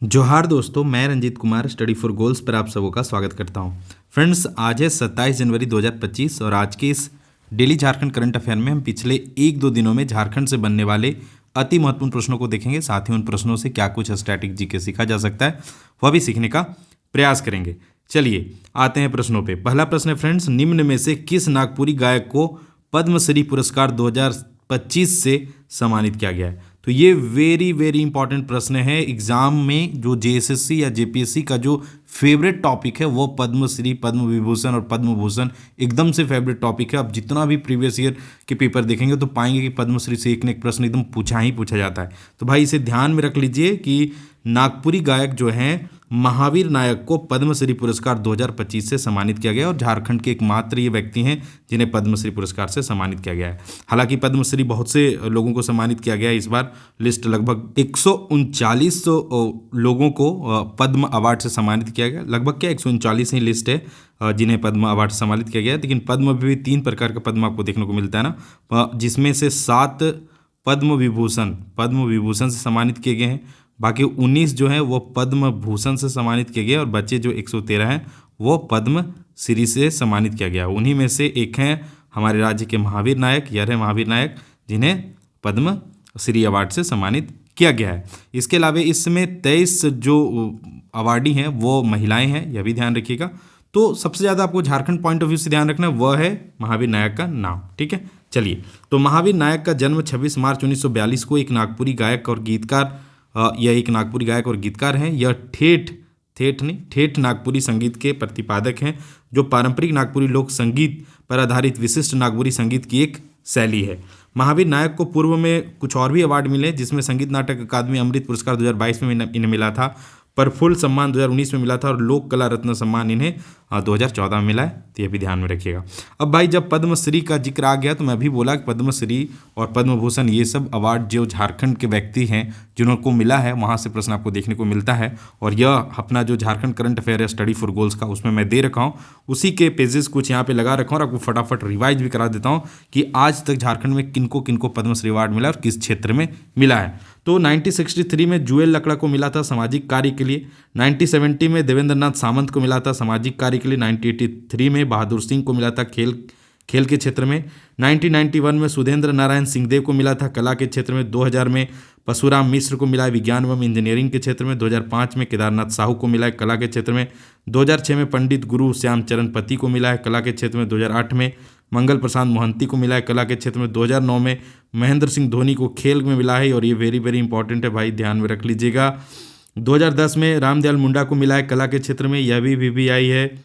जोहार दोस्तों, मैं Ranjeet Kumar study for goals पर आप सबों का स्वागत करता हूं। फ्रेंड्स, आज है 27 जनवरी 2025 और आज के इस डेली झारखंड करंट अफेयर में हम पिछले एक दो दिनों में झारखंड से बनने वाले अति महत्वपूर्ण प्रश्नों को देखेंगे। साथ ही उन प्रश्नों से क्या कुछ स्टैटिक जीके सीखा जा सकता है वह भी सीखने का प्रयास करेंगे। चलिए आते हैं प्रश्नों पे। पहला प्रश्न है फ्रेंड्स, निम्न में से किस नागपुरी गायक को पद्मश्री पुरस्कार 2025 से सम्मानित किया गया है? तो ये वेरी वेरी इंपॉर्टेंट प्रश्न है। एग्जाम में जो जेएसएससी या जेपीएससी का जो फेवरेट टॉपिक है वो पद्मश्री, पद्म विभूषण और पद्म भूषण एकदम से फेवरेट टॉपिक है। आप जितना भी प्रीवियस ईयर के पेपर देखेंगे तो पाएंगे कि पद्मश्री से एक न एक प्रश्न एकदम पूछा ही पूछा जाता है। तो भाई इसे ध्यान में रख लीजिए कि नागपुरी गायक जो हैं महावीर नायक को पद्मश्री पुरस्कार 2025 से सम्मानित किया गया और झारखंड के एकमात्र ये व्यक्ति हैं जिन्हें पद्मश्री पुरस्कार से सम्मानित किया गया है। हालांकि पद्मश्री बहुत से लोगों को सम्मानित किया गया है। इस बार लिस्ट लगभग 139 लोगों को पद्म अवार्ड से सम्मानित किया गया। लगभग क्या 139 ही लिस्ट है जिन्हें पद्म अवार्ड से सम्मानित किया गया है। लेकिन पद्म में भी 3 प्रकार का पद्म आपको देखने को मिलता है ना, जिसमें से 7 पद्म विभूषण से सम्मानित किए गए हैं। बाकी 19 जो है वो पद्म भूषण से सम्मानित किए गए और बचे जो 113 हैं वो पद्म श्री से सम्मानित किया गया। उन्हीं में से एक हैं हमारे राज्य के महावीर नायक, यह है महावीर नायक जिन्हें पद्म श्री अवार्ड से सम्मानित किया गया है। इसके अलावा इसमें 23 जो अवार्डी हैं वो महिलाएं हैं, यह भी ध्यान रखिएगा। तो सबसे ज़्यादा आपको झारखंड पॉइंट ऑफ व्यू से ध्यान रखना वह है महावीर नायक का नाम। ठीक है, चलिए। तो महावीर नायक का जन्म 26 मार्च 1942 को एक नागपुरी गायक और गीतकार हैं। यह ठेठ नागपुरी संगीत के प्रतिपादक हैं जो पारंपरिक नागपुरी लोक संगीत पर आधारित विशिष्ट नागपुरी संगीत की एक शैली है। महावीर नायक को पूर्व में कुछ और भी अवार्ड मिले, जिसमें संगीत नाटक अकादमी अमृत पुरस्कार 2022 में इन्हें मिला था, प्रफुल्ल सम्मान 2019 में मिला था और लोक कला रत्न सम्मान इन्हें 2014 में मिला है। तो ये भी ध्यान में रखिएगा। अब भाई जब पद्मश्री का जिक्र आ गया तो मैं भी बोला कि पद्मश्री और पद्म भूषण ये सब अवार्ड जो झारखंड के व्यक्ति हैं जिनको मिला है वहाँ से प्रश्न आपको देखने को मिलता है। और यह अपना जो झारखंड करंट अफेयर है स्टडी फॉर गोल्स का, उसमें मैं दे रखा हूँ, उसी के पेजेस कुछ यहाँ पे लगा रखा हूँ और आपको फटाफट रिवाइज भी करा देता हूँ कि आज तक झारखंड में किनको किनको पद्मश्री अवार्ड मिला और किस क्षेत्र में मिला है। तो 1963 में जुएल लकड़ा को मिला था सामाजिक कार्य के लिए। 1970 में देवेंद्र नाथ सामंत को मिला था सामाजिक कार्य के लिए। 1983 में बहादुर सिंह को मिला था खेल के क्षेत्र में। 1991 में सुधेंद्र नारायण सिंहदेव को मिला था कला के क्षेत्र में। 2000 में परशुराम मिश्र को मिला है विज्ञान एवं इंजीनियरिंग के क्षेत्र में। 2005 में केदारनाथ साहू को मिला है कला के क्षेत्र में। 2006 में पंडित गुरु श्याम चरण पति को मिला है कला के क्षेत्र में। 2008 में मंगल प्रसाद मोहंती को मिला है कला के क्षेत्र में। 2009 में महेंद्र सिंह धोनी को खेल में मिला है और ये वेरी वेरी इंपॉर्टेंट है भाई, ध्यान में रख लीजिएगा। 2010 में रामदयाल मुंडा को मिला है कला के क्षेत्र में, यह भी VVI है,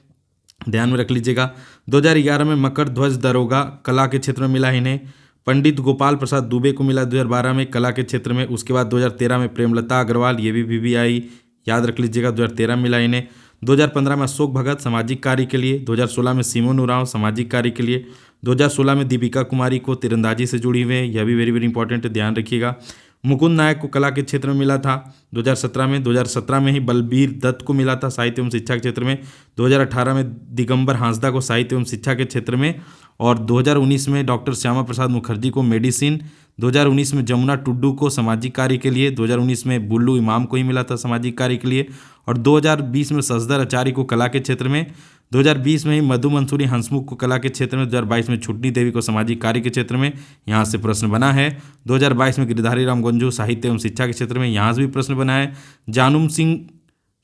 ध्यान में रख लीजिएगा। 2011 में मकर ध्वज दरोगा कला के क्षेत्र में मिला है इन्हें। पंडित गोपाल प्रसाद दुबे को मिला 2012 में कला के क्षेत्र में। उसके बाद 2013 में प्रेमलता अग्रवाल, ये भी VVI याद रख लीजिएगा, 2013 में मिला इन्हें। 2015 में अशोक भगत सामाजिक कार्य के लिए। 2016 में सिमोन उरांव सामाजिक कार्य के लिए। 2016 में दीपिका कुमारी को तीरंदाजी से जुड़ी हुए हैं, यह भी वेरी वेरी इंपॉर्टेंट है, ध्यान रखिएगा। मुकुंद नायक को कला के क्षेत्र में मिला था 2017 में ही बलबीर दत्त को मिला था साहित्य एवं शिक्षा के क्षेत्र में। 2018 में दिगंबर हांसदा को साहित्य एवं शिक्षा के क्षेत्र में और 2019 में डॉक्टर श्यामा प्रसाद मुखर्जी को मेडिसिन। 2019 में जमुना टुड्डू को सामाजिक कार्य के लिए। 2019 में बुल्लू इमाम को ही मिला था सामाजिक कार्य के लिए और 2020 में सजदर आचार्य को कला के क्षेत्र में। 2020 में ही मधु मंसूरी हंसमुख को कला के क्षेत्र में। 2022 में छुटनी देवी को सामाजिक कार्य के क्षेत्र में, यहाँ से प्रश्न बना है। 2022 में गिरधारी राम गंजू साहित्य एवं शिक्षा के क्षेत्र में, यहाँ से भी प्रश्न बना है। जानूम सिंह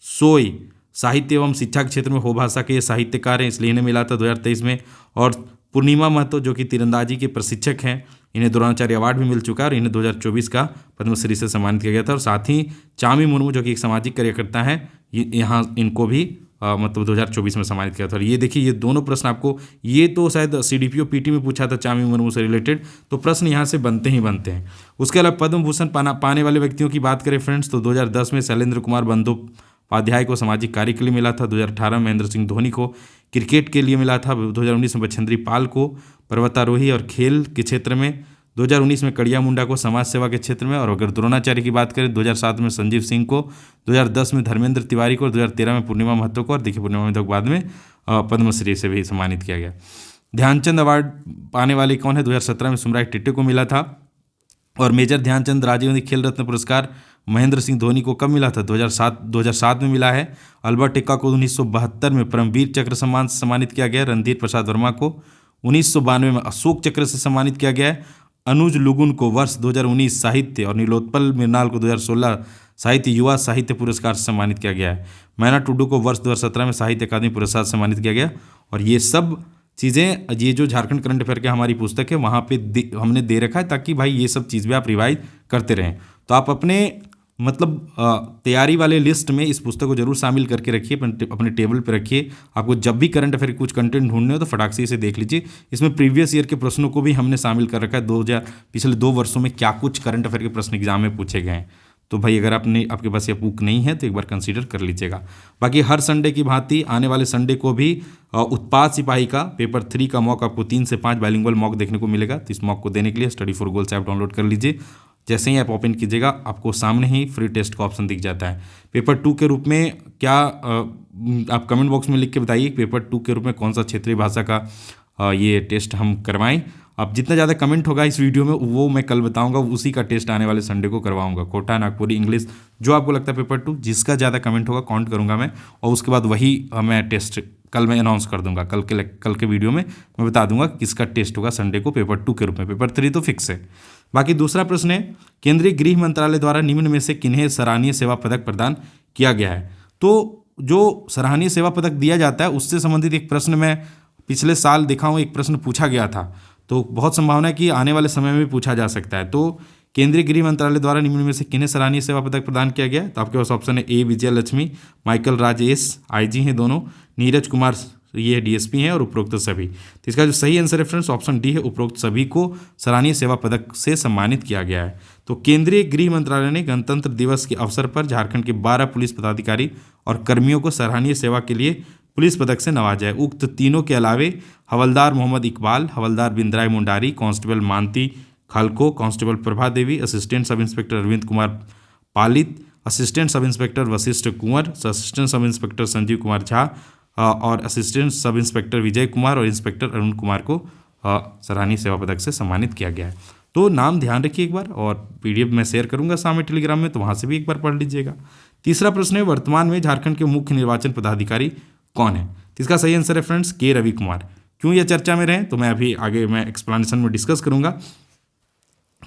सोई साहित्य एवं शिक्षा के क्षेत्र में हो भाषा के साहित्यकार हैं, इसलिए इन्हें मिला था 2023 में। और पूर्णिमा महतो जो कि तीरंदाजी के प्रशिक्षक हैं, इन्हें द्रोणाचार्य अवार्ड भी मिल चुका है और इन्हें 2024 का पद्मश्री से सम्मानित किया गया था। और साथ ही चामी मुर्मू जो कि एक सामाजिक कार्यकर्ता हैं, यहाँ इनको भी मतलब 2024 में सम्मानित किया था। और ये देखिए ये दोनों प्रश्न आपको, ये तो शायद CDPO PT में पूछा था चामी मुर्मू से रिलेटेड, तो प्रश्न यहाँ से बनते ही बनते हैं। उसके अलावा पद्म भूषण पाने वाले व्यक्तियों की बात करें फ्रेंड्स तो 2010 में शैलेंद्र कुमार बंदोपाध्याय को सामाजिक कार्य के लिए मिला था। 2018 में महेंद्र सिंह धोनी को क्रिकेट के लिए मिला था। 2019 में बछेंद्री पाल को पर्वतारोही और खेल के क्षेत्र में। 2019 में कड़िया मुंडा को समाज सेवा के क्षेत्र में। और अगर द्रोणाचार्य की बात करें 2007 में संजीव सिंह को, 2010 में धर्मेंद्र तिवारी को, 2013 में पूर्णिमा महतो को और देखिए पूर्णिमा महतो के बाद में पद्मश्री से भी सम्मानित किया गया। ध्यानचंद अवार्ड पाने वाले कौन है? 2017 में सुमराय टिट्टे को मिला था। और मेजर ध्यानचंद राज्य गांधी खेल रत्न पुरस्कार महेंद्र सिंह धोनी को कब मिला था? 2007 में मिला है। अल्बर्ट एक्का को 1972 में परमवीर चक्र सम्मान से सम्मानित किया गया। रणधीर प्रसाद वर्मा को 1992 में अशोक चक्र से सम्मानित किया गया है। अनुज लुगुन को वर्ष 2019 साहित्य और नीलोत्पल मिर्नाल को 2016 साहित्य युवा साहित्य पुरस्कार से सम्मानित किया गया है। मैना टुडू को वर्ष 2017 में साहित्य अकादमी पुरस्कार से सम्मानित किया गया। और ये सब चीज़ें, ये जो झारखंड करंट अफेयर की हमारी पुस्तक है वहाँ पे हमने दे रखा है, ताकि भाई ये सब चीज़ भी आप रिवाइज करते रहें। तो आप अपने तैयारी वाले लिस्ट में इस पुस्तक को जरूर शामिल करके रखिए, अपने टेबल पे रखिए। आपको जब भी करंट अफेयर कुछ कंटेंट ढूंढने हो तो फटाक से इसे देख लीजिए। इसमें प्रीवियस ईयर के प्रश्नों को भी हमने शामिल कर रखा है। पिछले 2 वर्षों में क्या कुछ करंट अफेयर के प्रश्न एग्जाम में पूछे गए हैं। तो भाई अगर आपके पास ये बुक नहीं है तो एक बार कंसीडर कर लीजिएगा। बाकी हर संडे की भांति आने वाले संडे को भी उत्पाद सिपाही का पेपर 3 का मॉक आपको 3 से 5 बाइलिंगुअल मॉक देखने को मिलेगा। तो इस मॉक को देने के लिए study for goals app download कर लीजिए। जैसे ही ऐप ओपन कीजिएगा आपको सामने ही फ्री टेस्ट का ऑप्शन दिख जाता है। पेपर 2 के रूप में क्या आप कमेंट बॉक्स में लिख के बताइए पेपर 2 के रूप में कौन सा क्षेत्रीय भाषा का ये टेस्ट हम करवाएं। अब जितना ज़्यादा कमेंट होगा इस वीडियो में वो मैं कल बताऊंगा, उसी का टेस्ट आने वाले संडे को करवाऊंगा। कोटा, नागपुरी, इंग्लिश, जो आपको लगता है पेपर 2 जिसका ज़्यादा कमेंट होगा काउंट करूंगा मैं, और उसके बाद वही मैं टेस्ट कल मैं अनाउंस कर दूंगा। कल के वीडियो में मैं बता दूंगा किसका टेस्ट होगा संडे को पेपर 2 के रूप में। पेपर 3 तो फिक्स है। बाकी दूसरा प्रश्न है, केंद्रीय गृह मंत्रालय द्वारा निम्न में से किन्हें सराहनीय सेवा पदक प्रदान किया गया है? तो जो सराहनीय सेवा पदक दिया जाता है उससे संबंधित एक प्रश्न मैं पिछले साल देखा हूँ, एक प्रश्न पूछा गया था, तो बहुत संभावना है कि आने वाले समय में भी पूछा जा सकता है। तो केंद्रीय गृह मंत्रालय द्वारा निम्न में से किन्हें सराहनीय सेवा पदक प्रदान किया गया है? तो आपके पास ऑप्शन है ए विजय लक्ष्मी, माइकल राज एस, आईजी हैं दोनों, नीरज कुमार ये डीएसपी हैं, और उपरोक्त सभी। तो इसका जो सही आंसर है फ्रेंड्स ऑप्शन डी है, उपरोक्त सभी को सराहनीय सेवा पदक से सम्मानित किया गया है। तो केंद्रीय गृह मंत्रालय ने गणतंत्र दिवस के अवसर पर झारखंड के 12 पुलिस पदाधिकारी और कर्मियों को सराहनीय सेवा के लिए पुलिस पदक से नवाजा है। उक्त तीनों के अलावे हवलदार मोहम्मद इकबाल, हवलदार बिंद्राय मुंडारी, कांस्टेबल मानती खालको, constable Prabha Devi, assistant sub inspector Arvind Kumar Palit, assistant sub inspector Vashisht Kunwar, assistant sub inspector Sanjeev Kumar Jha और assistant sub inspector Vijay Kumar और इंस्पेक्टर अरुण कुमार को सराहनीय सेवा पदक से सम्मानित किया गया है। तो नाम ध्यान रखिए एक बार, और पीडीएफ मैं शेयर करूंगा सामने टेलीग्राम में, तो वहाँ से भी एक बार पढ़ लीजिएगा। तीसरा प्रश्न है, वर्तमान में झारखंड के मुख्य निर्वाचन पदाधिकारी कौन है? तो इसका सही आंसर है फ्रेंड्स के रवि कुमार। क्यों ये चर्चा में रहे तो मैं अभी आगे मैं एक्सप्लेनेशन में डिस्कस करूंगा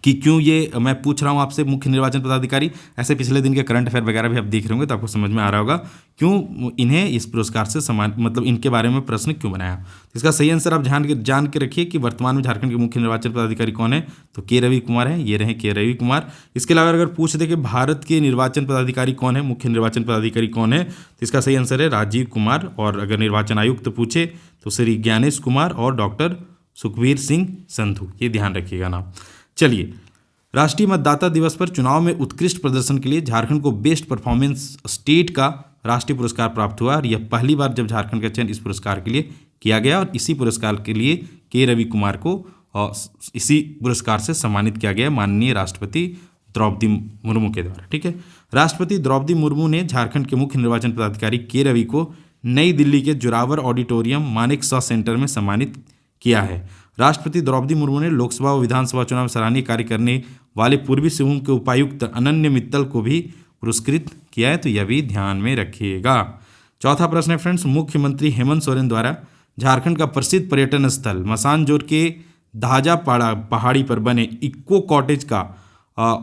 कि क्यों ये मैं पूछ रहा हूँ आपसे मुख्य निर्वाचन पदाधिकारी। ऐसे पिछले दिन के करंट अफेयर वगैरह भी आप देख रहे होंगे तो आपको समझ में आ रहा होगा क्यों इन्हें इस पुरस्कार से समान, मतलब इनके बारे में प्रश्न क्यों बनाया। तो इसका सही आंसर आप जान के रखिए कि वर्तमान में झारखंड के मुख्य निर्वाचन पदाधिकारी कौन है, तो के रवि कुमार है। ये रहे के रवि कुमार। इसके अलावा अगर पूछ दे कि भारत के निर्वाचन पदाधिकारी कौन है, मुख्य निर्वाचन पदाधिकारी कौन है, तो इसका सही आंसर है राजीव कुमार। और अगर निर्वाचन आयुक्त पूछे तो श्री ज्ञानेश कुमार और डॉक्टर सुखबीर सिंह संधू, ये ध्यान रखिएगा नाम। चलिए, राष्ट्रीय मतदाता दिवस पर चुनाव में उत्कृष्ट प्रदर्शन के लिए झारखंड को बेस्ट परफॉर्मेंस स्टेट का राष्ट्रीय पुरस्कार प्राप्त हुआ, और यह पहली बार जब झारखंड का चयन इस पुरस्कार के लिए किया गया, और इसी पुरस्कार के लिए के रवि कुमार को इसी पुरस्कार से सम्मानित किया गया माननीय राष्ट्रपति द्रौपदी मुर्मू के द्वारा। ठीक है, राष्ट्रपति द्रौपदी मुर्मू ने झारखंड के मुख्य निर्वाचन पदाधिकारी के रवि को नई दिल्ली के जोरावर ऑडिटोरियम मानेक शॉ सेंटर में सम्मानित किया है। राष्ट्रपति द्रौपदी मुर्मू ने लोकसभा व विधानसभा चुनाव में सराहनीय कार्य करने वाले पूर्वी सिंहभूम के उपायुक्त अनन्य मित्तल को भी पुरस्कृत किया है, तो यह भी ध्यान में रखिएगा। चौथा प्रश्न है फ्रेंड्स, मुख्यमंत्री हेमंत सोरेन द्वारा झारखंड का प्रसिद्ध पर्यटन स्थल मसानजोर के धाजा पहाड़ी पर बने इक्को कॉटेज का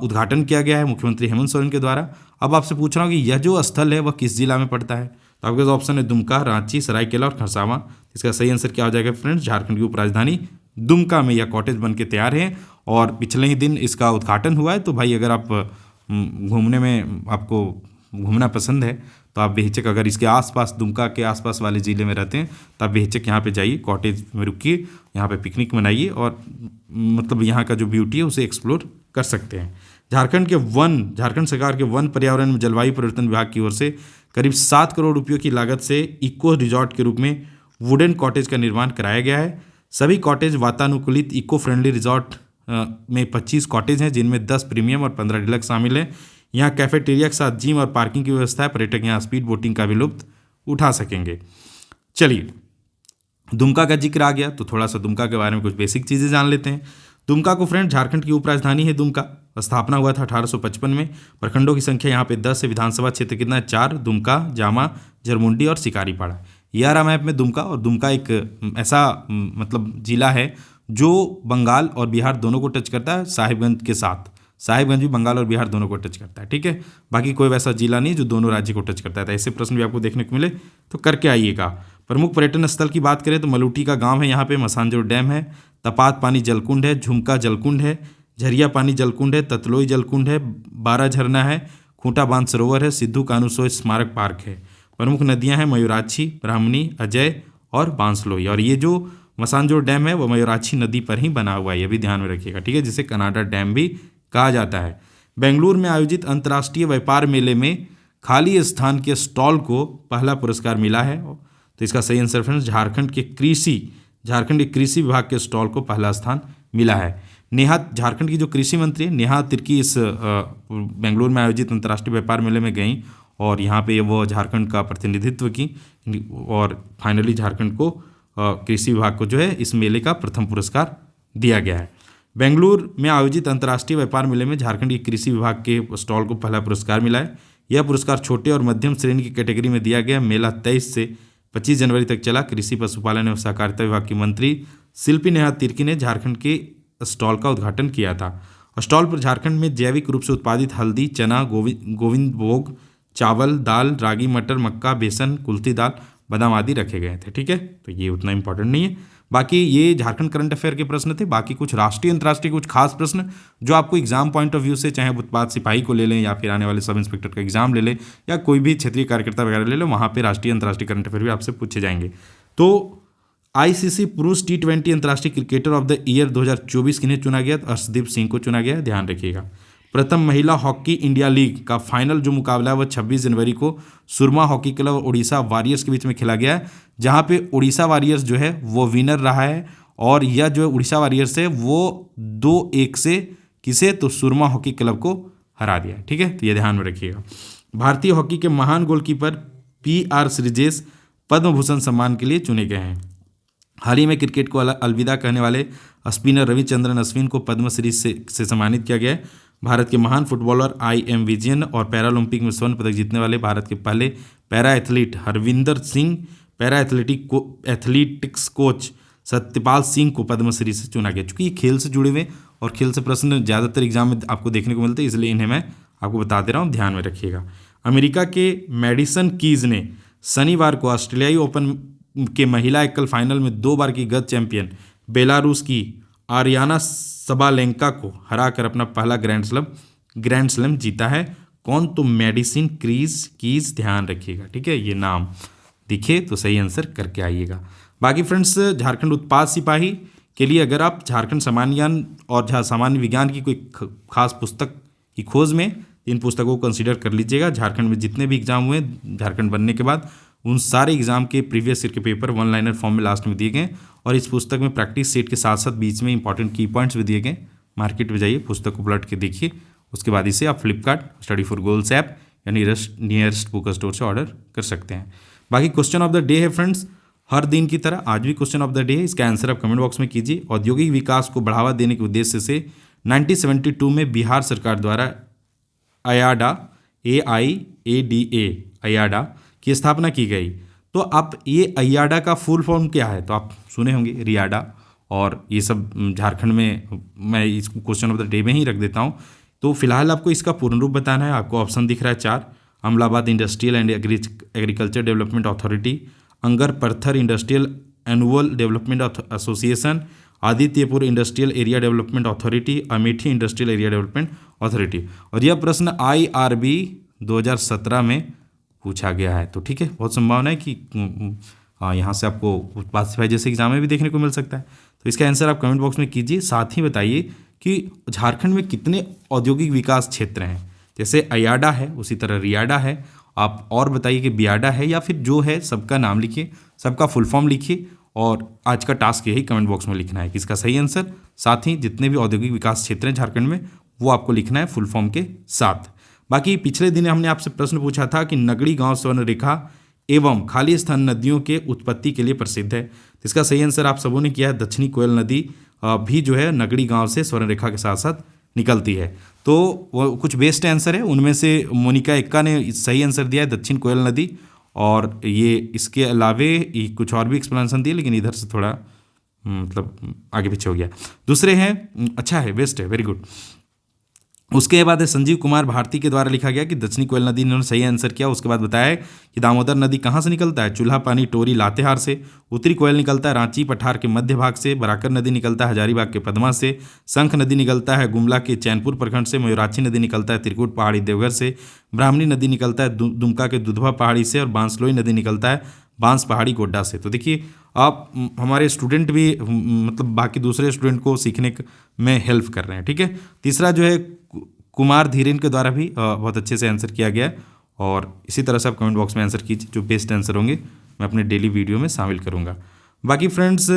उद्घाटन किया गया है मुख्यमंत्री हेमंत सोरेन के द्वारा। अब आपसे पूछ रहा हूँ कि यह जो स्थल है वह किस जिला में पड़ता है? तो आपके पास ऑप्शन है दुमका, रांची, सरायकेला और खरसावां। इसका सही आंसर क्या हो जाएगा फ्रेंड्स? झारखंड की उपराजधानी दुमका में यह कॉटेज बन के तैयार है, और पिछले ही दिन इसका उद्घाटन हुआ है। तो भाई अगर आप घूमने में आपको घूमना पसंद है तो आप बेहिचक, अगर इसके आसपास दुमका के आसपास वाले ज़िले में रहते हैं तो आप बेहिचक यहाँ पे जाइए, कॉटेज में रुकिए, यहाँ पे पिकनिक मनाइए, और मतलब यहाँ का जो ब्यूटी है उसे एक्सप्लोर कर सकते हैं। झारखंड सरकार के वन, पर्यावरण एवं जलवायु परिवर्तन विभाग की ओर से करीब 7 करोड़ रुपयों की लागत से इको रिजॉर्ट के रूप में वुडन कॉटेज का निर्माण कराया गया है। सभी कॉटेज वातानुकूलित इको फ्रेंडली रिजॉर्ट में 25 कॉटेज हैं, जिनमें 10 प्रीमियम और 15 डिलक्स शामिल हैं। यहाँ कैफेटेरिया के साथ जिम और पार्किंग की व्यवस्था है। पर्यटक यहाँ स्पीड बोटिंग का भी लुत्फ उठा सकेंगे। चलिए, दुमका का जिक्र आ गया तो थोड़ा सा दुमका के बारे में कुछ बेसिक चीज़ें जान लेते हैं। दुमका को फ्रेंड झारखंड की उपराजधानी है दुमका, स्थापना हुआ था 1855 में। प्रखंडों की संख्या यहाँ पे 10 है। विधानसभा क्षेत्र कितना है? 4। दुमका, जामा, जरमुंडी और शिकारीपाड़ा। ये आ रहा मैप में दुमका, और दुमका एक ऐसा मतलब जिला है जो बंगाल और बिहार दोनों को टच करता है साहिबगंज के साथ। साहिबगंज भी बंगाल और बिहार दोनों को टच करता है, ठीक है। बाकी कोई वैसा जिला नहीं जो दोनों राज्य को टच करता है। तो ऐसे प्रश्न भी आपको देखने को मिले तो करके आइएगा। प्रमुख पर्यटन स्थल की बात करें तो मलूटी का गांव है, यहाँ पे मसानजोर डैम है, तपात पानी जलकुंड है, झुमका जलकुंड है, झरिया पानी जलकुंड है, ततलोई जलकुंड है, 12 झरना है, खूंटा बांध सरोवर है, सिद्धू कानूसोई स्मारक पार्क है। प्रमुख नदियाँ हैं मयूराक्षी, ब्राह्मणी, अजय और बांसलोई। और ये जो मसानजोर डैम है वो मयूराक्षी नदी पर ही बना हुआ है, ये भी ध्यान में रखिएगा, ठीक है, जिसे कनाडा डैम भी कहा जाता है। बेंगलुरु में आयोजित अंतर्राष्ट्रीय व्यापार मेले में खाली स्थान के स्टॉल को पहला पुरस्कार मिला है। तो इसका सही आंसर फ्रेंड्स झारखंड के कृषि विभाग के स्टॉल को पहला स्थान मिला है। नेहा, झारखंड की जो कृषि मंत्री है नेहा तिर्की इस बेंगलुरु में आयोजित अंतर्राष्ट्रीय व्यापार मेले में गई और यहाँ पे वो झारखंड का प्रतिनिधित्व की और फाइनली झारखंड को कृषि विभाग को जो है इस मेले का प्रथम पुरस्कार दिया गया है। बेंगलुरु में आयोजित अंतर्राष्ट्रीय व्यापार मेले में झारखंड की कृषि विभाग के स्टॉल को पहला पुरस्कार मिला है। यह पुरस्कार छोटे और मध्यम श्रेणी की कैटेगरी में दिया गया। मेला 23 से 25 जनवरी तक चला। कृषि, पशुपालन एवं सहकारिता विभाग की मंत्री शिल्पी नेहा तिर्की ने झारखंड के स्टॉल का उद्घाटन किया था। स्टॉल पर झारखंड में जैविक रूप से उत्पादित हल्दी, चना, गोविंद भोग, चावल, दाल, रागी, मटर, मक्का, बेसन, कुल्थी दाल, बादाम आदि रखे गए थे, ठीक है। तो ये उतना इंपॉर्टेंट नहीं है। बाकी ये झारखंड करंट अफेयर के प्रश्न थे। बाकी कुछ राष्ट्रीय अंतर्राष्ट्रीय कुछ खास प्रश्न जो आपको एग्जाम पॉइंट ऑफ व्यू से, चाहे उत्पाद सिपाही को ले लें या फिर आने वाले सब इंस्पेक्टर का एग्जाम ले लें या कोई भी क्षेत्रीय कार्यकर्ता वगैरह ले लें, वहाँ पे राष्ट्रीय अंतर्राष्ट्रीय करंट अफेयर भी आपसे पूछे जाएंगे। तो आईसीसी पुरुष T20 अंतर्राष्ट्रीय क्रिकेटर ऑफ द ईयर 2024 किन्हें चुना गया? अर्शदीप सिंह को चुना गया, ध्यान रखिएगा। प्रथम महिला हॉकी इंडिया लीग का फाइनल जो मुकाबला है वह 26 जनवरी को सुरमा हॉकी क्लब और उड़ीसा वॉरियर्स के बीच में खेला गया है, जहां पे उड़ीसा वॉरियर्स जो है वो विनर रहा है और यह जो उड़ीसा वॉरियर्स है वो 2-1 से किसे? तो सुरमा हॉकी क्लब को हरा दिया, ठीक है। तो ये ध्यान में रखिएगा। भारतीय हॉकी के महान गोलकीपर PR श्रीजेश पद्म भूषण सम्मान के लिए चुने गए हैं। हाल ही में क्रिकेट को अलविदा कहने वाले स्पिनर रविचंद्रन अश्विन को पद्मश्री से सम्मानित किया गया है। भारत के महान फुटबॉलर IM विजयन और पैरालंपिक में स्वर्ण पदक जीतने वाले भारत के पहले para athlete Harvinder Singh, para athletics coach Satyapal Singh को पद्मश्री से चुना गया। चूँकि ये खेल से जुड़े हुए और खेल से प्रश्न ज़्यादातर एग्जाम में आपको देखने को मिलते हैं, इसलिए इन्हें मैं आपको बता दे रहा हूँ, ध्यान में रखिएगा। अमेरिका के मैडिसन कीज ने शनिवार को ऑस्ट्रेलियाई ओपन के महिला एकल फाइनल में 2 बार की गत चैंपियन बेलारूस की आरियाना सबालेंका को हराकर अपना पहला ग्रैंड स्लैम जीता है। कौन? तो मेडिसिन कीज, ध्यान रखिएगा, ठीक है। ये नाम दिखे तो सही आंसर करके आइएगा। बाकी फ्रेंड्स, झारखंड उत्पाद सिपाही के लिए अगर आप झारखंड सामान्य ज्ञान और सामान्य विज्ञान की कोई खास पुस्तक की खोज में इन पुस्तकों को कंसीडर कर लीजिएगा। झारखंड में जितने भी एग्जाम हुए झारखंड बनने के बाद, उन सारे एग्जाम के प्रीवियस ईयर के पेपर 1 लाइनर फॉर्म में लास्ट में दिए गए और इस पुस्तक में प्रैक्टिस सेट के साथ साथ बीच में इंपॉर्टेंट की पॉइंट्स भी दिए गए। मार्केट में जाइए, पुस्तक को पलट के देखिए, उसके बाद इसे आप Flipkart study for goals app या नियरेस्ट बुक स्टोर से ऑर्डर कर सकते हैं। बाकी क्वेश्चन ऑफ द डे है फ्रेंड्स, हर दिन की तरह आज भी क्वेश्चन ऑफ द डे है। इसका आंसर आप कमेंट बॉक्स में कीजिए। औद्योगिक विकास को बढ़ावा देने के उद्देश्य से 1972 में बिहार सरकार द्वारा AIADA AIADA की स्थापना की गई। तो अब ये AIADA का फुल फॉर्म क्या है? तो आप सुने होंगे रियाडा, और ये सब झारखंड में मैं इसको क्वेश्चन ऑफ द डे में ही रख देता हूँ। तो फिलहाल आपको इसका पूर्ण रूप बताना है। आपको ऑप्शन दिख रहा है 4, Amlabad industrial and agriculture development authority, Angarpathar industrial annual development association, Adityapur industrial area development authority, Amethi industrial area development authority. और यह प्रश्न IRB 2017 में पूछा गया है। तो ठीक है, बहुत संभावना है कि यहाँ से आपको उत्पाद सिपाही जैसे एग्जाम में भी देखने को मिल सकता है। तो इसका आंसर आप कमेंट बॉक्स में कीजिए। साथ ही बताइए कि झारखंड में कितने औद्योगिक विकास क्षेत्र हैं। जैसे AIADA है, उसी तरह रियाडा है। आप और बताइए कि बियाडा है या फिर जो है सबका नाम लिखिए, सबका फुल फॉर्म लिखिए। और आज का टास्क यही कमेंट बॉक्स में लिखना है कि इसका सही आंसर, साथ ही जितने भी औद्योगिक विकास क्षेत्र हैं झारखंड में वो आपको लिखना है फुल फॉर्म के साथ। बाकी पिछले दिन हमने आपसे प्रश्न पूछा था कि नगड़ी गांव स्वर्ण रेखा एवं खाली स्थान नदियों के उत्पत्ति के लिए प्रसिद्ध है। तो इसका सही आंसर आप सबों ने किया है। दक्षिणी कोयल नदी भी जो है नगड़ी गांव से स्वर्ण रेखा के साथ साथ निकलती है। तो तो वो कुछ बेस्ट आंसर है, उनमें से मोनिका एक्का ने सही आंसर दिया है दक्षिण कोयल नदी। और ये इसके अलावे कुछ और भी एक्सप्लेनेशन दिए, लेकिन इधर से थोड़ा मतलब आगे पीछे हो गया। दूसरे हैं, अच्छा है, बेस्ट है, वेरी गुड। उसके बाद है संजीव कुमार भारती के द्वारा लिखा गया कि दक्षिणी कोयल नदी, इन्होंने सही आंसर किया। उसके बाद बताया है कि दामोदर नदी कहाँ से निकलता है, चूल्हा पानी टोरी लातेहार से। उत्तरी कोयल निकलता है रांची पठार के मध्य भाग से। बराकर नदी निकलता है हजारीबाग के पदमा से। शंख नदी निकलता है गुमला के चैनपुर प्रखंड से। मयूराक्षी नदी निकलता है त्रिकुट पहाड़ी देवघर से। ब्राह्मणी नदी निकलता है दुमका के दुधवा पहाड़ी से। और बांसलोई नदी निकलता है बांस पहाड़ी गोड्डा से। तो देखिए आप हमारे स्टूडेंट भी मतलब बाकी दूसरे स्टूडेंट को सीखने में हेल्प कर रहे हैं, ठीक है। तीसरा जो है कुमार धीरेन के द्वारा भी बहुत अच्छे से आंसर किया गया है। और इसी तरह से आप कमेंट बॉक्स में आंसर कीजिए, जो बेस्ट आंसर होंगे मैं अपने डेली वीडियो में शामिल करूंगा। बाकी फ्रेंड्स,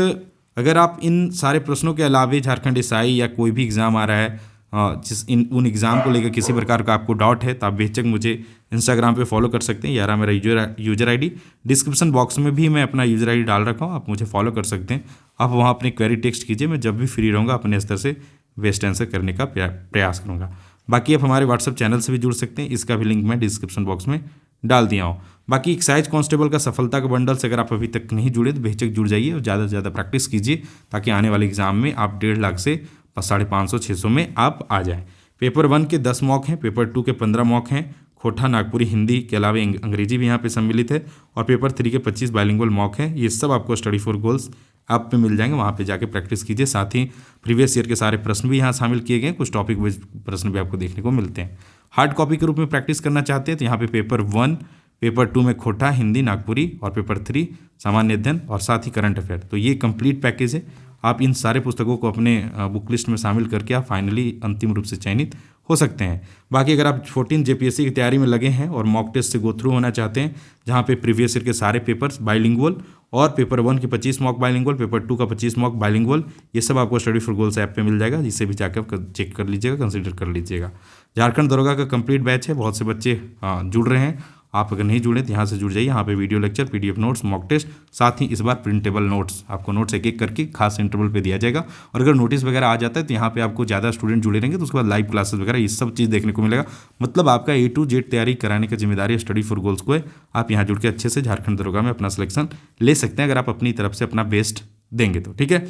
अगर आप इन सारे प्रश्नों के अलावे झारखंड एसआई या कोई भी एग्ज़ाम आ रहा है, उन एग्ज़ाम को लेकर किसी प्रकार का आपको डाउट है, तो आप बेशक मुझे इंस्टाग्राम पे फॉलो कर सकते हैं। यारा मेरा यूजर आईडी डिस्क्रिप्शन बॉक्स में भी मैं अपना यूजर आईडी डाल रखा हूँ, आप मुझे फॉलो कर सकते हैं। आप वहाँ अपनी क्वेरी टेक्स्ट कीजिए, मैं जब भी फ्री रहूँगा अपने स्तर से बेस्ट आंसर करने का प्रयास करूँगा। बाकी आप हमारे व्हाट्सएप चैनल से भी जुड़ सकते हैं, इसका भी लिंक मैं डिस्क्रिप्शन बॉक्स में डाल दिया हूँ। बाकी एक्साइज कांस्टेबल का सफलता का बंडल से अगर आप अभी तक नहीं जुड़े तो बेशक जुड़ जाइए और ज़्यादा से ज़्यादा प्रैक्टिस कीजिए, ताकि आने वाले एग्जाम में आप 1.5 लाख से 550-600 में आप आ जाएँ। पेपर 1 के 10 मॉक हैं, पेपर 2 के 15 मॉक हैं। खोटा नागपुरी हिंदी के अलावा अंग्रेजी भी यहाँ पे सम्मिलित है। और पेपर 3 के 25 बाइलिंगुअल मॉक हैं। ये सब आपको स्टडी फॉर गोल्स ऐप पे मिल जाएंगे, वहाँ पे जाके प्रैक्टिस कीजिए। साथ ही प्रीवियस ईयर के सारे प्रश्न भी यहाँ शामिल किए गए हैं, कुछ टॉपिक वाइज प्रश्न भी आपको देखने को मिलते हैं। हार्ड कॉपी के रूप में प्रैक्टिस करना चाहते हैं तो यहाँ पे पेपर 1, पेपर 2 में खोटा हिंदी नागपुरी और पेपर 3 सामान्य अध्ययन और साथ ही करंट अफेयर। तो ये कंप्लीट पैकेज है। आप इन सारे पुस्तकों को अपने बुक लिस्ट में शामिल करके आप फाइनली अंतिम रूप से चयनित हो सकते हैं। बाकी अगर आप 14 जेपीएससी की तैयारी में लगे हैं और मॉक टेस्ट से गो थ्रू होना चाहते हैं, जहां पे प्रीवियस ईयर के सारे पेपर्स बाइलिंगुअल और पेपर 1 के 25 मॉक बाइलिंगुअल, पेपर 2 का 25 मॉक बाइलिंगुअल, ये सब आपको स्टडी फॉर गोल्स ऐप पे मिल जाएगा, जिससे भी जाकर आप चेक कर लीजिएगा, कंसिडर कर लीजिएगा। झारखंड दरोगा का कंप्लीट बैच है, बहुत से बच्चे जुड़ रहे हैं। आप अगर नहीं जुड़े तो यहाँ से जुड़ जाइए। यहाँ पे video lecture, PDF notes, mock test, साथ ही इस बार प्रिंटेबल नोट्स, आपको नोट्स एक एक करके खास इंटरवल पे दिया जाएगा। और अगर नोटिस वगैरह आ जाता है तो यहाँ पे आपको ज़्यादा स्टूडेंट जुड़े रहेंगे तो उसके बाद लाइव क्लासेस वगैरह ये सब चीज़ देखने को मिलेगा। मतलब आपका A to Z तैयारी कराने की जिम्मेदारी स्टडी फॉर गोल्स को है। आप यहाँ जुड़ के अच्छे से झारखंड दरोगा में अपना सिलेक्शन ले सकते हैं, अगर आप अपनी तरफ से अपना बेस्ट देंगे तो, ठीक है।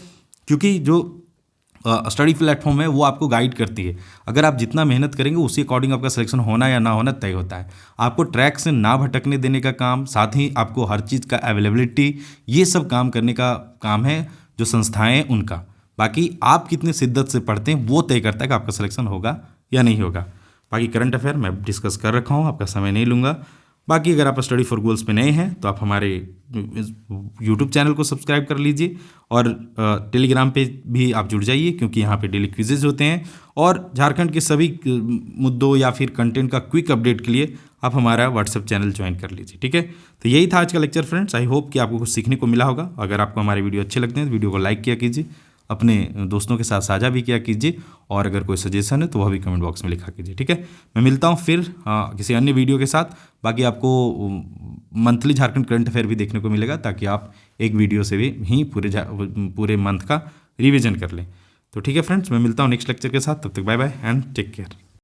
क्योंकि जो स्टडी प्लेटफॉर्म है वो आपको गाइड करती है। अगर आप जितना मेहनत करेंगे उसी अकॉर्डिंग आपका सिलेक्शन होना या ना होना तय होता है। आपको ट्रैक से ना भटकने देने का काम, साथ ही आपको हर चीज़ का अवेलेबिलिटी, ये सब काम करने का काम है जो संस्थाएं हैं उनका। बाकी आप कितने शिद्दत से पढ़ते हैं वो तय करता है कि आपका सिलेक्शन होगा या नहीं होगा। बाकी करंट अफेयर मैं डिस्कस कर रखा हूँ, आपका समय नहीं लूँगा। बाकी अगर आप स्टडी फॉर गोल्स पे नए हैं तो आप हमारे यूट्यूब चैनल को सब्सक्राइब कर लीजिए और टेलीग्राम पे भी आप जुड़ जाइए, क्योंकि यहाँ पे डेली क्विजेज होते हैं। और झारखंड के सभी मुद्दों या फिर कंटेंट का क्विक अपडेट के लिए आप हमारा व्हाट्सएप चैनल ज्वाइन कर लीजिए, ठीक है। तो यही था आज का लेक्चर फ्रेंड्स। आई होप कि आपको कुछ सीखने को मिला होगा। अगर आपको हमारे वीडियो अच्छे लगते हैं तो वीडियो को लाइक किया कीजिए, अपने दोस्तों के साथ साझा भी किया कीजिए, और अगर कोई सजेशन है तो वह भी कमेंट बॉक्स में लिखा कीजिए, ठीक है। मैं मिलता हूँ फिर किसी अन्य वीडियो के साथ। बाकी आपको मंथली झारखंड करंट अफेयर भी देखने को मिलेगा, ताकि आप एक वीडियो से भी ही पूरे मंथ का रिवीजन कर लें। तो ठीक है फ्रेंड्स, मैं मिलता हूँ नेक्स्ट लेक्चर के साथ। तब तक bye bye and take care.